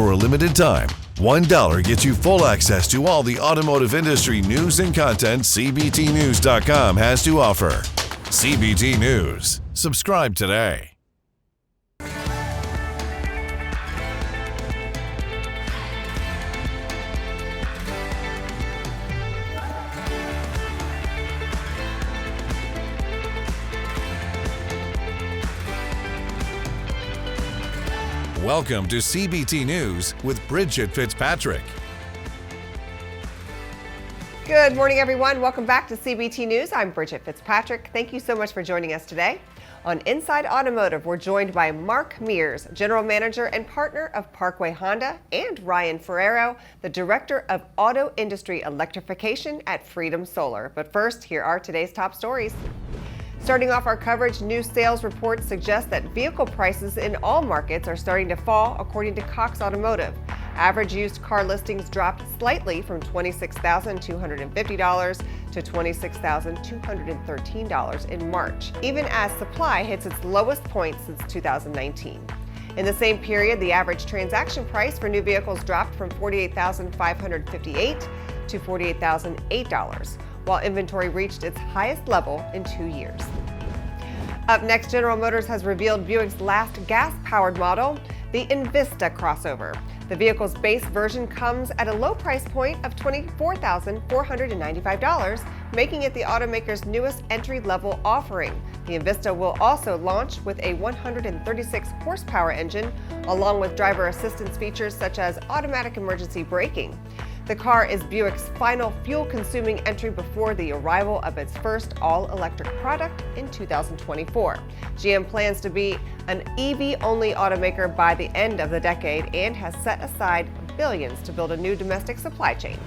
for a limited time, $1 gets you full access to all the automotive industry news and content CBTnews.com has to offer. CBT News. Subscribe today. Welcome to CBT News with Bridget Fitzpatrick. Good morning, everyone. Welcome back to CBT News. I'm Bridget Fitzpatrick. Thank you so much for joining us today. On Inside Automotive, we're joined by Mark Mears, General Manager and Partner of Parkway Honda, and Ryan Ferrero, the Director of Auto Industry Electrification at Freedom Solar. But first, here are today's top stories. Starting off our coverage, new sales reports suggest that vehicle prices in all markets are starting to fall, according to Cox Automotive. Average used car listings dropped slightly from $26,250 to $26,213 in March, even as supply hits its lowest point since 2019. In the same period, the average transaction price for new vehicles dropped from $48,558 to $48,008. while inventory reached its highest level in 2 years. Up next, General Motors has revealed Buick's last gas-powered model, the Envista crossover. The vehicle's base version comes at a low price point of $24,495, making it the automaker's newest entry-level offering. The Envista will also launch with a 136 horsepower engine, along with driver assistance features such as automatic emergency braking. The car is Buick's final fuel-consuming entry before the arrival of its first all-electric product in 2024. GM plans to be an EV-only automaker by the end of the decade and has set aside billions to build a new domestic supply chain.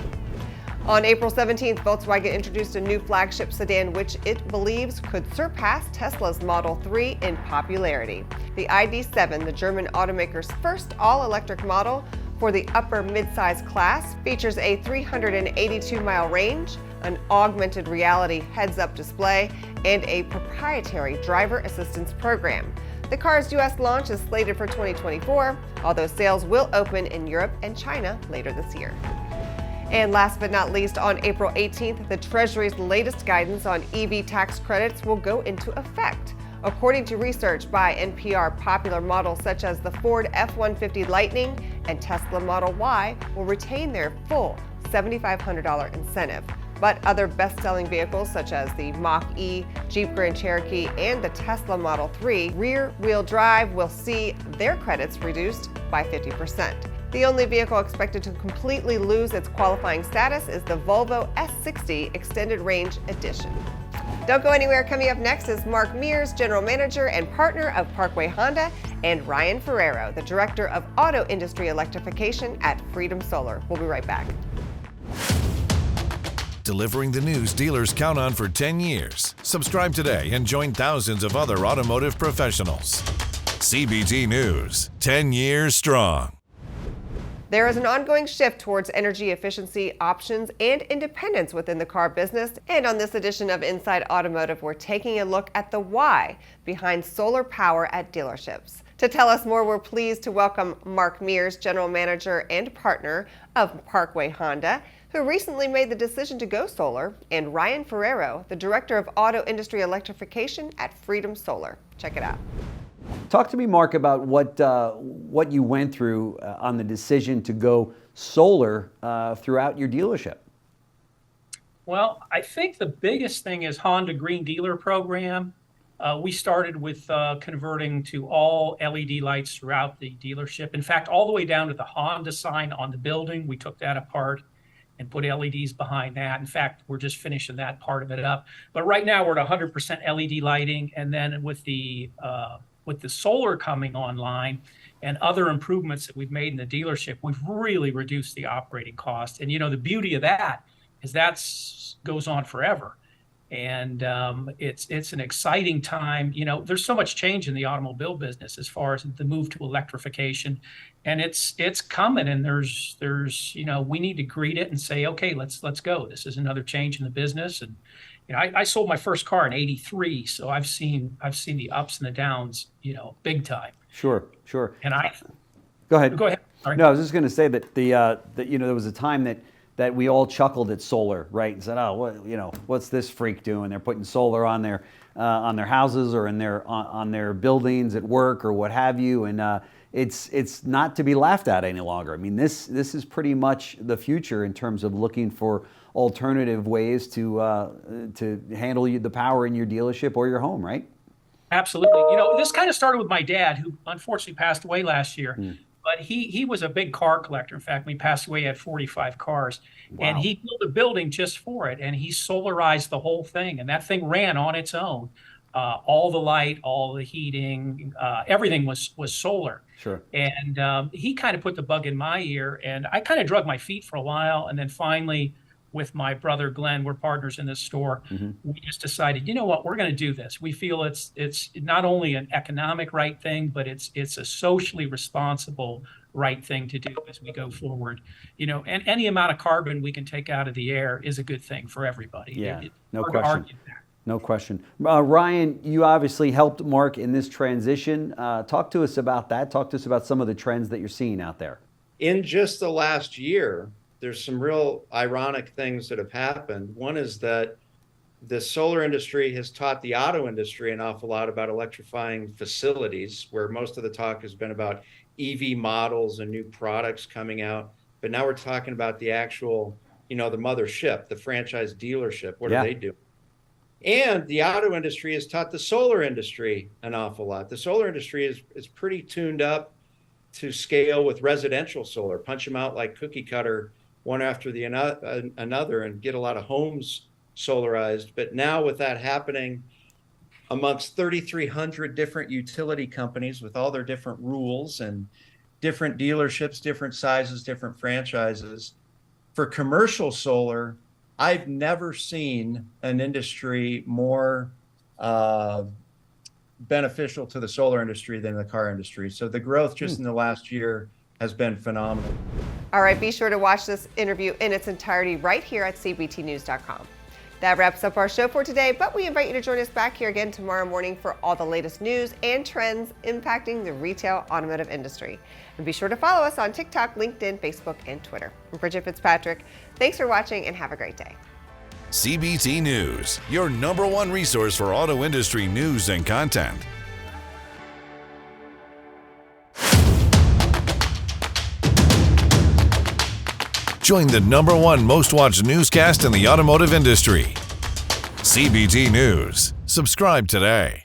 On April 17th, Volkswagen introduced a new flagship sedan which it believes could surpass Tesla's Model 3 in popularity. The ID.7, the German automaker's first all-electric model, for the upper mid-size class, features a 382-mile range, an augmented reality heads-up display, and a proprietary driver assistance program. The car's U.S. launch is slated for 2024, although sales will open in Europe and China later this year. And last but not least, on April 18th, the Treasury's latest guidance on EV tax credits will go into effect. According to research by NPR, popular models such as the Ford F-150 Lightning and Tesla Model Y will retain their full $7,500 incentive. But other best-selling vehicles such as the Mach-E, Jeep Grand Cherokee, and the Tesla Model 3 rear-wheel drive will see their credits reduced by 50%. The only vehicle expected to completely lose its qualifying status is the Volvo S60 Extended Range Edition. Don't go anywhere. Coming up next is Mark Mears, General Manager and Partner of Parkway Honda, and Ryan Ferrero, the Director of Auto Industry Electrification at Freedom Solar. We'll be right back. Delivering the news dealers count on for 10 years. Subscribe today and join thousands of other automotive professionals. CBT News, 10 years strong. There is an ongoing shift towards energy efficiency options and independence within the car business. And on this edition of Inside Automotive, we're taking a look at the why behind solar power at dealerships. To tell us more, we're pleased to welcome Mark Mears, General Manager and Partner of Parkway Honda, who recently made the decision to go solar, and Ryan Ferrero, the Director of Auto Industry Electrification at Freedom Solar. Check it out. Talk to me, Mark, about what you went through on the decision to go solar throughout your dealership. Well, I think the biggest thing is Honda Green Dealer Program. We started with converting to all LED lights throughout the dealership. In fact, all the way down to the Honda sign on the building, we took that apart and put LEDs behind that. In fact, we're just finishing that part of it up. But right now we're at 100% LED lighting, and then with the solar coming online and other improvements that we've made in the dealership, we've really reduced the operating cost. And, you know, the beauty of that is that goes on forever. And it's an exciting time. You know, there's so much change in the automobile business as far as the move to electrification, and it's coming. And there's you know, we need to greet it and say, okay, let's go. This is another change in the business. And you know, I sold my first car in '83, so I've seen the ups and the downs, you know, big time. Sure. And Go ahead. Sorry. No, I was just going to say that there was a time that we all chuckled at solar, right? And said, oh, what's this freak doing? They're putting solar on their houses or on their buildings at work or what have you. And it's not to be laughed at any longer. I mean, this is pretty much the future in terms of looking for alternative ways to handle the power in your dealership or your home, right? Absolutely. This kind of started with my dad, who unfortunately passed away last year. But he was a big car collector. In fact, when he passed away, he had 45 cars. Wow. And he built a building just for it. And he solarized the whole thing. And that thing ran on its own. All the light, all the heating, everything was solar. Sure. And he kind of put the bug in my ear. And I kind of drug my feet for a while. And then finally, with my brother Glenn, we're partners in this store. We just decided, you know what, we're going to do this. We feel it's not only an economic right thing, but it's a socially responsible right thing to do as we go forward. And any amount of carbon we can take out of the air is a good thing for everybody. Yeah, no hard to question. argue that. No question. Ryan, you obviously helped Mark in this transition. Talk to us about that. Talk to us about some of the trends that you're seeing out there. In just the last year, there's some real ironic things that have happened. One is that the solar industry has taught the auto industry an awful lot about electrifying facilities, where most of the talk has been about EV models and new products coming out. But now we're talking about the actual, the mothership, the franchise dealership. What do they do? And the auto industry has taught the solar industry an awful lot. The solar industry is pretty tuned up to scale with residential solar, punch them out like cookie cutter, one after the another, and get a lot of homes solarized. But now with that happening amongst 3,300 different utility companies with all their different rules and different dealerships, different sizes, different franchises, for commercial solar, I've never seen an industry more beneficial to the solar industry than the car industry. So the growth just in the last year has been phenomenal. All right, be sure to watch this interview in its entirety right here at cbtnews.com. That wraps up our show for today, but we invite you to join us back here again tomorrow morning for all the latest news and trends impacting the retail automotive industry. And be sure to follow us on TikTok, LinkedIn, Facebook, and Twitter. I'm Bridget Fitzpatrick. Thanks for watching and have a great day. CBT News, your #1 resource for auto industry news and content. Join the #1 most watched newscast in the automotive industry. CBT News. Subscribe today.